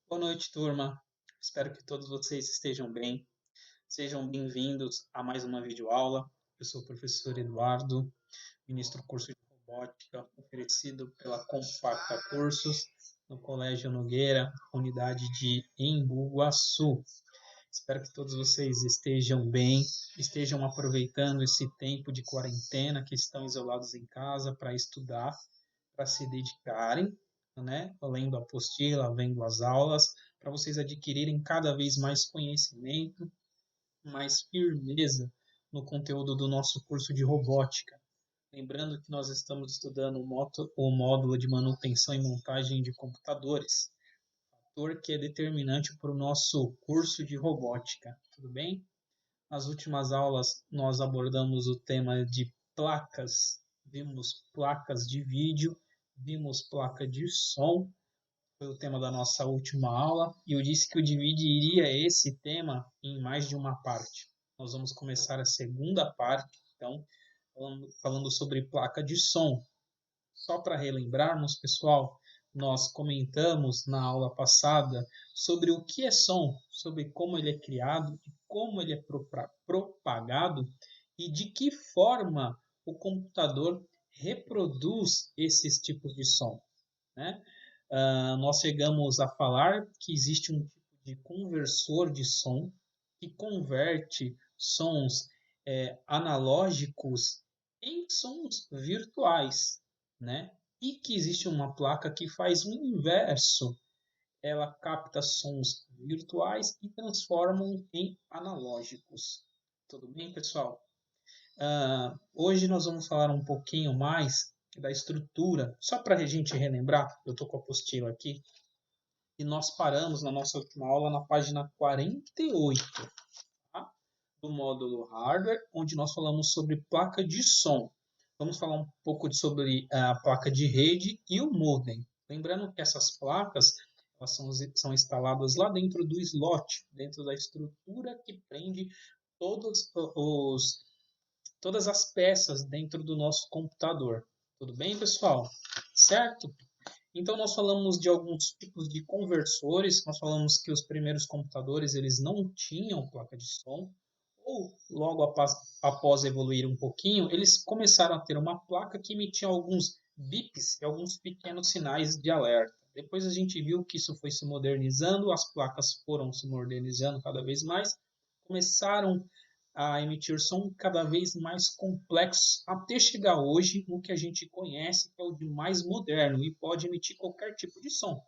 Boa noite, turma. Espero que todos vocês estejam bem. Sejam bem-vindos a mais uma videoaula. Eu sou o professor Eduardo, ministro do curso de robótica oferecido pela Compacta Cursos, no Colégio Nogueira, unidade de Embu-Guaçu. Espero que todos vocês estejam bem, estejam aproveitando esse tempo de quarentena, que estão isolados em casa para estudar, para se dedicarem, né? Lendo a apostila, vendo as aulas, para vocês adquirirem cada vez mais conhecimento, mais firmeza no conteúdo do nosso curso de robótica. Lembrando que nós estamos estudando o módulo de manutenção e montagem de computadores, fator que é determinante para o nosso curso de robótica, tudo bem? Nas últimas aulas, nós abordamos o tema de placas, vimos placas de vídeo, vimos placa de som, foi o tema da nossa última aula, e eu disse que eu dividiria esse tema em mais de uma parte. Nós vamos começar a segunda parte, então, falando sobre placa de som. Só para relembrarmos, pessoal, nós comentamos na aula passada sobre o que é som, sobre como ele é criado, de como ele é propagado e de que forma o computador reproduz esses tipos de som, né? Nós chegamos a falar que existe um tipo de conversor de som que converte sons analógicos em sons virtuais, né? E que existe uma placa que faz o inverso. Ela capta sons virtuais e transforma em analógicos. Tudo bem, pessoal? Hoje nós vamos falar um pouquinho mais da estrutura. Só para a gente relembrar, eu estou com a apostila aqui, e nós paramos na nossa última aula na página 48, tá? Do módulo hardware, onde nós falamos sobre placa de som. Vamos falar um pouco sobre a placa de rede e o modem. Lembrando que essas placas elas são instaladas lá dentro do slot, dentro da estrutura que prende todos todas as peças dentro do nosso computador. Tudo bem, pessoal? Certo? Então, nós falamos de alguns tipos de conversores. Nós falamos que os primeiros computadores eles não tinham placa de som, ou logo após evoluir um pouquinho, eles começaram a ter uma placa que emitia alguns bips e alguns pequenos sinais de alerta. Depois a gente viu que isso foi se modernizando, as placas foram se modernizando cada vez mais, começaram a emitir som cada vez mais complexos, até chegar hoje no que a gente conhece, que é o de mais moderno, e pode emitir qualquer tipo de som,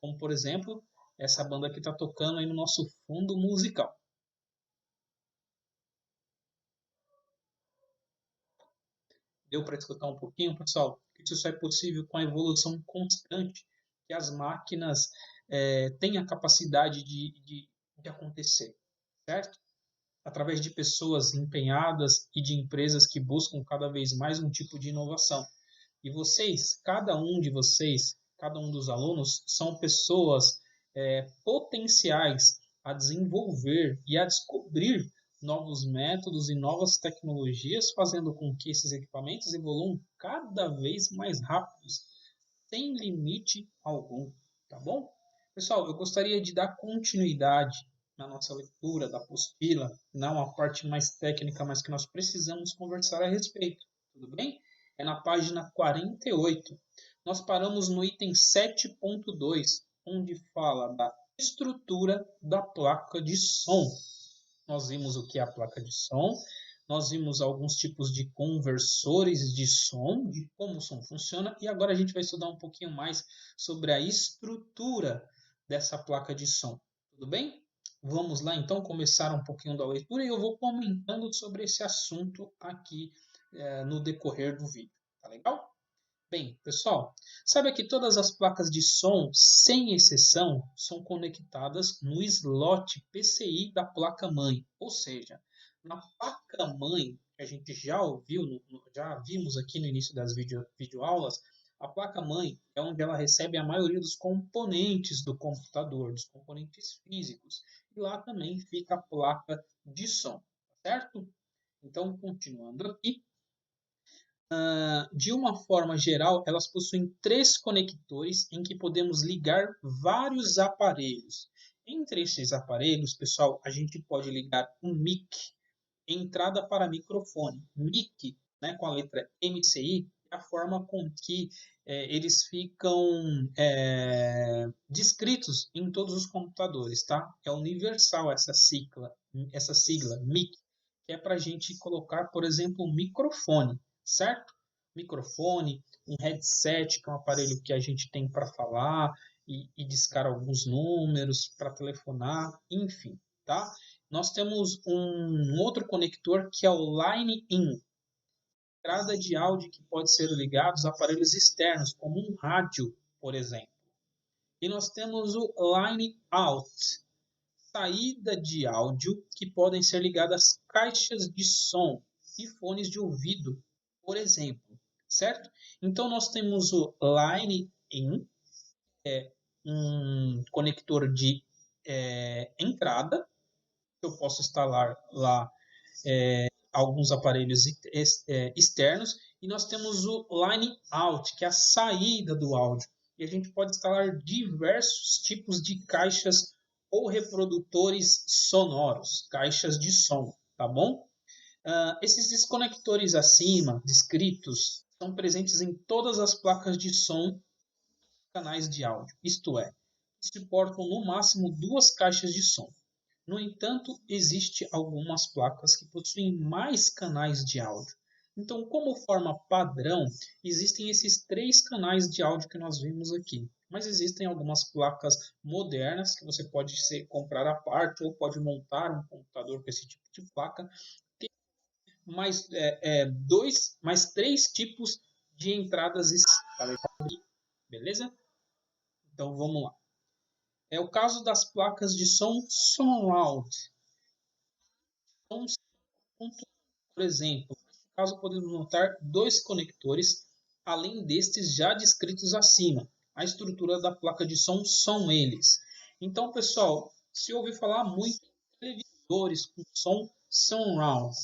como por exemplo, essa banda que está tocando aí no nosso fundo musical. Deu para escutar um pouquinho, pessoal? Isso só é possível com a evolução constante que as máquinas têm a capacidade de acontecer, certo? Através de pessoas empenhadas e de empresas que buscam cada vez mais um tipo de inovação. E vocês, cada um de vocês, cada um dos alunos, são pessoas potenciais a desenvolver e a descobrir novos métodos e novas tecnologias, fazendo com que esses equipamentos evoluam cada vez mais rápidos, sem limite algum, tá bom? Pessoal, eu gostaria de dar continuidade na nossa leitura da apostila, não a parte mais técnica, mas que nós precisamos conversar a respeito, tudo bem? É na página 48. Nós paramos no item 7.2, onde fala da estrutura da placa de som. Nós vimos o que é a placa de som, nós vimos alguns tipos de conversores de som, de como o som funciona, e agora a gente vai estudar um pouquinho mais sobre a estrutura dessa placa de som. Tudo bem? Vamos lá então começar um pouquinho da leitura e eu vou comentando sobre esse assunto aqui no decorrer do vídeo. Tá legal? Bem, pessoal, sabe que todas as placas de som, sem exceção, são conectadas no slot PCI da placa-mãe. Ou seja, na placa-mãe, que a gente já ouviu, já vimos aqui no início das videoaulas, a placa-mãe é onde ela recebe a maioria dos componentes do computador, dos componentes físicos. E lá também fica a placa de som, certo? Então, continuando aqui, De uma forma geral, elas possuem três conectores em que podemos ligar vários aparelhos. Entre esses aparelhos, pessoal, a gente pode ligar um mic, entrada para microfone. Mic, né, com a letra MCI, é a forma com que eles ficam descritos em todos os computadores, tá? É universal essa sigla MIC, que é para a gente colocar, por exemplo, um microfone, certo? Microfone, um headset, que é um aparelho que a gente tem para falar e discar alguns números, para telefonar, enfim, tá? Nós temos um outro conector que é o Line-In, entrada de áudio que pode ser ligado a aparelhos externos, como um rádio, por exemplo. E nós temos o Line-Out, saída de áudio que podem ser ligadas a caixas de som e fones de ouvido, por exemplo, certo? Então nós temos o Line-In, um conector de entrada, que eu posso instalar lá alguns aparelhos externos, e nós temos o line out, que é a saída do áudio. E a gente pode instalar diversos tipos de caixas ou reprodutores sonoros, caixas de som, tá bom? Esses desconectores acima descritos são presentes em todas as placas de som e canais de áudio, isto é, suportam no máximo duas caixas de som. No entanto, existem algumas placas que possuem mais canais de áudio. Então, como forma padrão, existem esses três canais de áudio que nós vimos aqui. Mas existem algumas placas modernas que você pode comprar à parte ou pode montar um computador com esse tipo de placa. Tem mais três tipos de entradas, beleza? Então vamos lá. É o caso das placas de som Surround. Por exemplo, nesse caso podemos notar dois conectores, além destes já descritos acima. A estrutura da placa de som são eles. Então, pessoal, se ouve falar muito em televisores com som surround,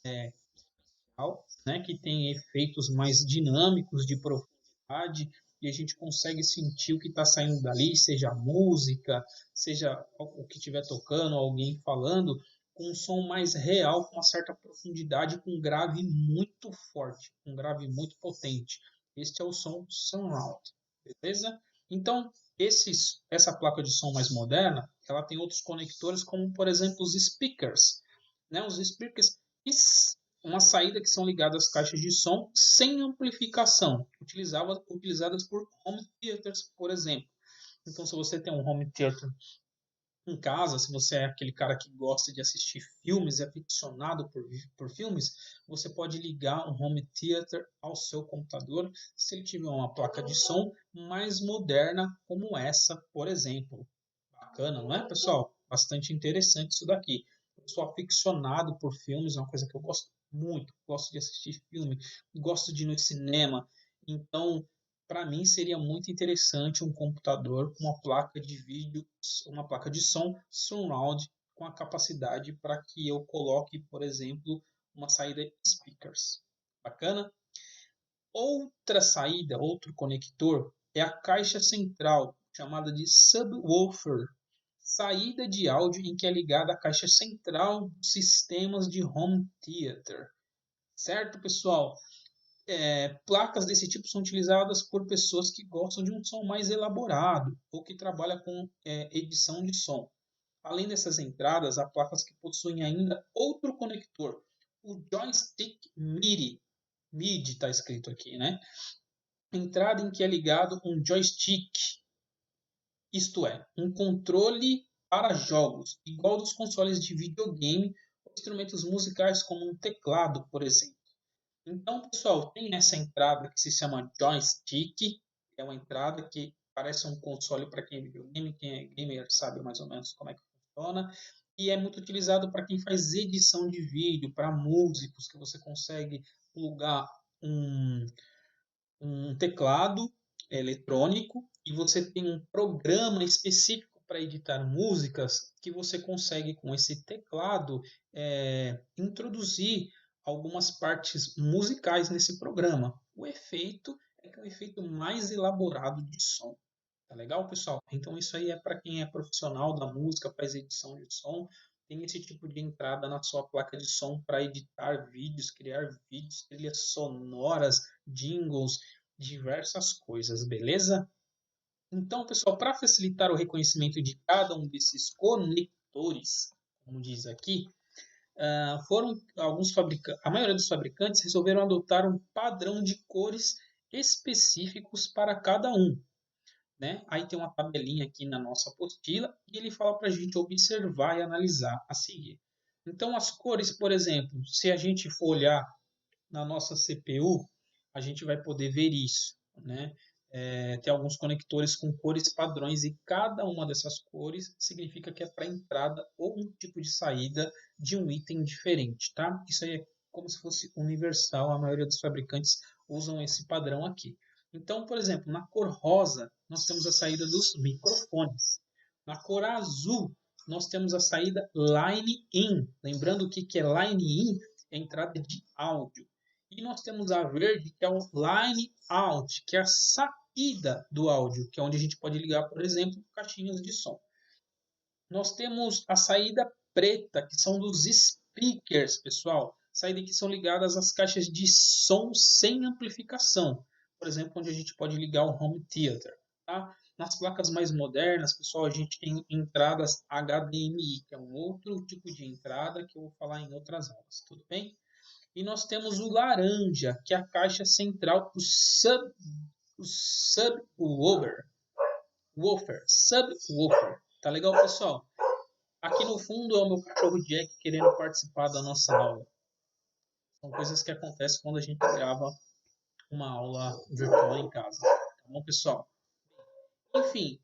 né, que tem efeitos mais dinâmicos de profundidade e a gente consegue sentir o que está saindo dali, seja música, seja o que estiver tocando, alguém falando, com um som mais real, com uma certa profundidade, com um grave muito forte, um grave muito potente. Este é o som surround, beleza? Então, essa placa de som mais moderna, ela tem outros conectores, como por exemplo os speakers, né? Os speakers uma saída que são ligadas às caixas de som sem amplificação, utilizadas por home theaters, por exemplo. Então, se você tem um home theater em casa, se você é aquele cara que gosta de assistir filmes, é aficionado por filmes, você pode ligar um home theater ao seu computador se ele tiver uma placa de som mais moderna, como essa, por exemplo. Bacana, não é, pessoal? Bastante interessante isso daqui. Eu sou aficionado por filmes, é uma coisa que eu gosto muito. Gosto de assistir filme, gosto de ir no cinema. Então, para mim seria muito interessante um computador com uma placa de vídeo, uma placa de som surround com a capacidade para que eu coloque, por exemplo, uma saída speakers. Bacana? Outra saída, outro conector é a caixa central, chamada de subwoofer, saída de áudio em que é ligada à caixa central dos sistemas de home theater. Certo, pessoal? Placas desse tipo são utilizadas por pessoas que gostam de um som mais elaborado ou que trabalham com edição de som. Além dessas entradas, há placas que possuem ainda outro conector, o joystick MIDI. MIDI está escrito aqui, né? Entrada em que é ligado um joystick, isto é, um controle para jogos, igual dos consoles de videogame ou instrumentos musicais como um teclado, por exemplo. Então, pessoal, tem essa entrada que se chama joystick, é uma entrada que parece um console para quem é videogame, quem é gamer sabe mais ou menos como é que funciona, e é muito utilizado para quem faz edição de vídeo, para músicos, que você consegue plugar um teclado eletrônico e você tem um programa específico para editar músicas que você consegue com esse teclado introduzir algumas partes musicais nesse programa. O efeito é o efeito mais elaborado de som. Tá legal, pessoal? Então isso aí é para quem é profissional da música, faz edição de som, tem esse tipo de entrada na sua placa de som para editar vídeos, criar vídeos, trilhas sonoras, jingles, diversas coisas, beleza? Então, pessoal, para facilitar o reconhecimento de cada um desses conectores, como diz aqui, foram alguns fabricantes, a maioria dos fabricantes resolveram adotar um padrão de cores específicos para cada um, né? Aí tem uma tabelinha aqui na nossa apostila e ele fala para a gente observar e analisar a seguir. Então, as cores, por exemplo, se a gente for olhar na nossa CPU, a gente vai poder ver isso, né? Tem alguns conectores com cores padrões e cada uma dessas cores significa que é para entrada ou um tipo de saída de um item diferente, tá? Isso aí é como se fosse universal, a maioria dos fabricantes usam esse padrão aqui. Então, por exemplo, na cor rosa, nós temos a saída dos microfones. Na cor azul, nós temos a saída line in. Lembrando o que é line in? É entrada de áudio. E nós temos a verde, que é o line out, que é a saída do áudio, que é onde a gente pode ligar, por exemplo, caixinhas de som. Nós temos a saída preta, que são dos speakers, pessoal. Saída que são ligadas às caixas de som sem amplificação. Por exemplo, onde a gente pode ligar o home theater. Tá? Nas placas mais modernas, pessoal, a gente tem entradas HDMI, que é um outro tipo de entrada que eu vou falar em outras aulas, tudo bem? E nós temos o laranja, que é a caixa central, o subwoofer. Subwoofer. Tá legal, pessoal? Aqui no fundo é o meu cachorro Jack querendo participar da nossa aula. São coisas que acontecem quando a gente grava uma aula virtual em casa. Tá bom, pessoal? Enfim,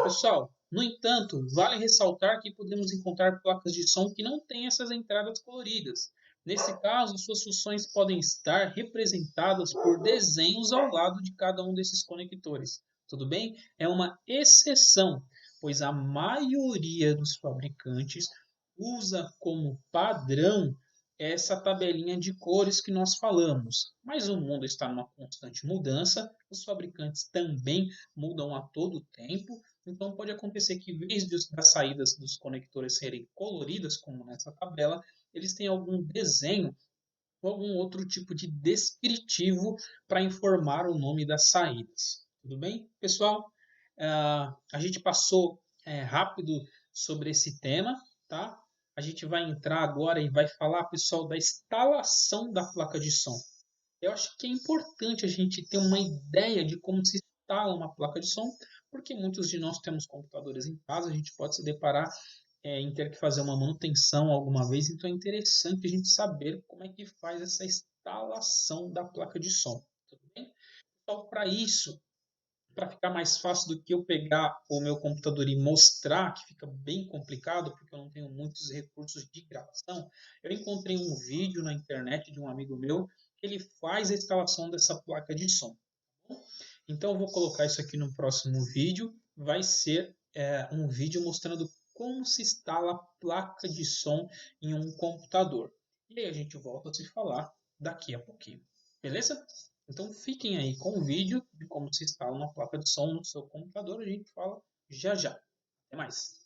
pessoal, no entanto, vale ressaltar que podemos encontrar placas de som que não têm essas entradas coloridas. Nesse caso, suas funções podem estar representadas por desenhos ao lado de cada um desses conectores. Tudo bem? É uma exceção, pois a maioria dos fabricantes usa como padrão essa tabelinha de cores que nós falamos. Mas o mundo está numa constante mudança, os fabricantes também mudam a todo tempo, então pode acontecer que, em vez das saídas dos conectores serem coloridas, como nessa tabela, eles têm algum desenho ou algum outro tipo de descritivo para informar o nome das saídas. Tudo bem, pessoal? A gente passou rápido sobre esse tema, tá? A gente vai entrar agora e vai falar, pessoal, da instalação da placa de som. Eu acho que é importante a gente ter uma ideia de como se instala uma placa de som, porque muitos de nós temos computadores em casa, a gente pode se deparar em ter que fazer uma manutenção alguma vez, então é interessante a gente saber como é que faz essa instalação da placa de som. Tudo bem? Então, para isso, para ficar mais fácil do que eu pegar o meu computador e mostrar, que fica bem complicado, porque eu não tenho muitos recursos de gravação, eu encontrei um vídeo na internet de um amigo meu que ele faz a instalação dessa placa de som. Então eu vou colocar isso aqui no próximo vídeo. Vai ser um vídeo mostrando como se instala a placa de som em um computador. E aí a gente volta a se falar daqui a pouquinho. Beleza? Então fiquem aí com o vídeo de como se instala uma placa de som no seu computador. A gente fala já já. Até mais.